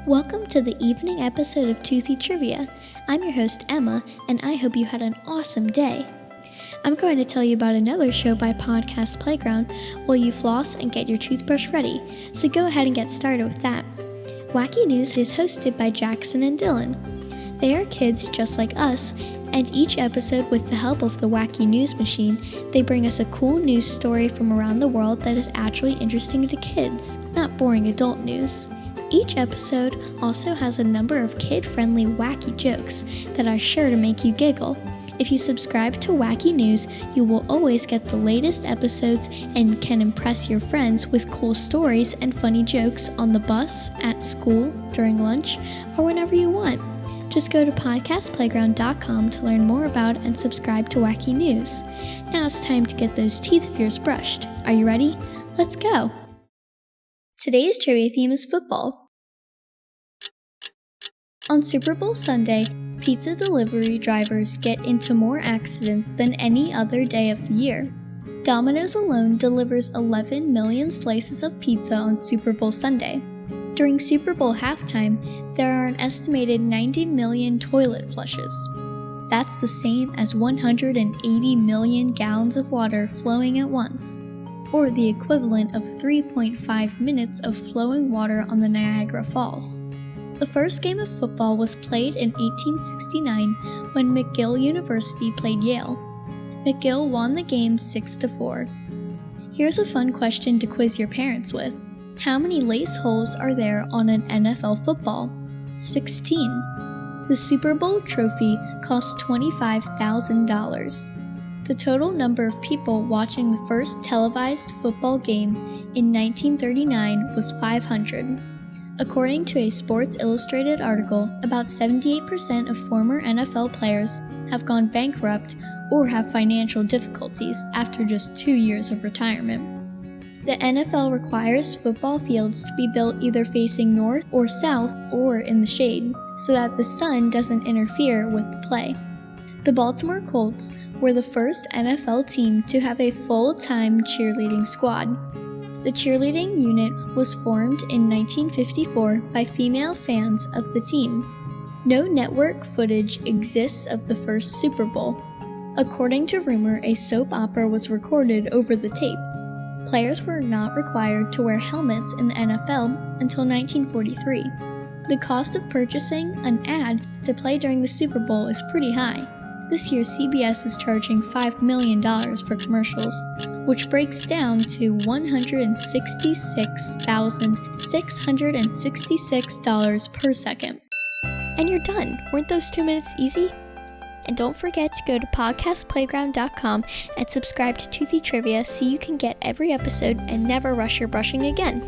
Welcome to the evening episode of Toothy Trivia. I'm your host, Emma, and I hope you had an awesome day. I'm going to tell you about another show by Podcast Playground while you floss and get your toothbrush ready, so go ahead and get started with that. Wacky News is hosted by Jackson and Dylan. They are kids just like us, and each episode, with the help of the Wacky News machine, they bring us a cool news story from around the world that is actually interesting to kids, not boring adult news. Each episode also has a number of kid-friendly wacky jokes that are sure to make you giggle. If you subscribe to Wacky News, you will always get the latest episodes and can impress your friends with cool stories and funny jokes on the bus, at school, during lunch, or whenever you want. Just go to podcastplayground.com to learn more about and subscribe to Wacky News. Now it's time to get those teeth of yours brushed. Are you ready? Let's go! Today's trivia theme is football. On Super Bowl Sunday, pizza delivery drivers get into more accidents than any other day of the year. Domino's alone delivers 11 million slices of pizza on Super Bowl Sunday. During Super Bowl halftime, there are an estimated 90 million toilet flushes. That's the same as 180 million gallons of water flowing at once, or the equivalent of 3.5 minutes of flowing water on the Niagara Falls. The first game of football was played in 1869 when McGill University played Yale. McGill won the game 6-4. Here's a fun question to quiz your parents with. How many lace holes are there on an NFL football? 16. The Super Bowl trophy cost $25,000. The total number of people watching the first televised football game in 1939 was 500. According to a Sports Illustrated article, about 78% of former NFL players have gone bankrupt or have financial difficulties after just 2 years of retirement. The NFL requires football fields to be built either facing north or south or in the shade, so that the sun doesn't interfere with the play. The Baltimore Colts were the first NFL team to have a full-time cheerleading squad. The cheerleading unit was formed in 1954 by female fans of the team. No network footage exists of the first Super Bowl. According to rumor, a soap opera was recorded over the tape. Players were not required to wear helmets in the NFL until 1943. The cost of purchasing an ad to play during the Super Bowl is pretty high. This year, CBS is charging $5 million for commercials, which breaks down to $166,666 per second. And you're done. Weren't those 2 minutes easy? And don't forget to go to podcastplayground.com and subscribe to Toothy Trivia so you can get every episode and never rush your brushing again.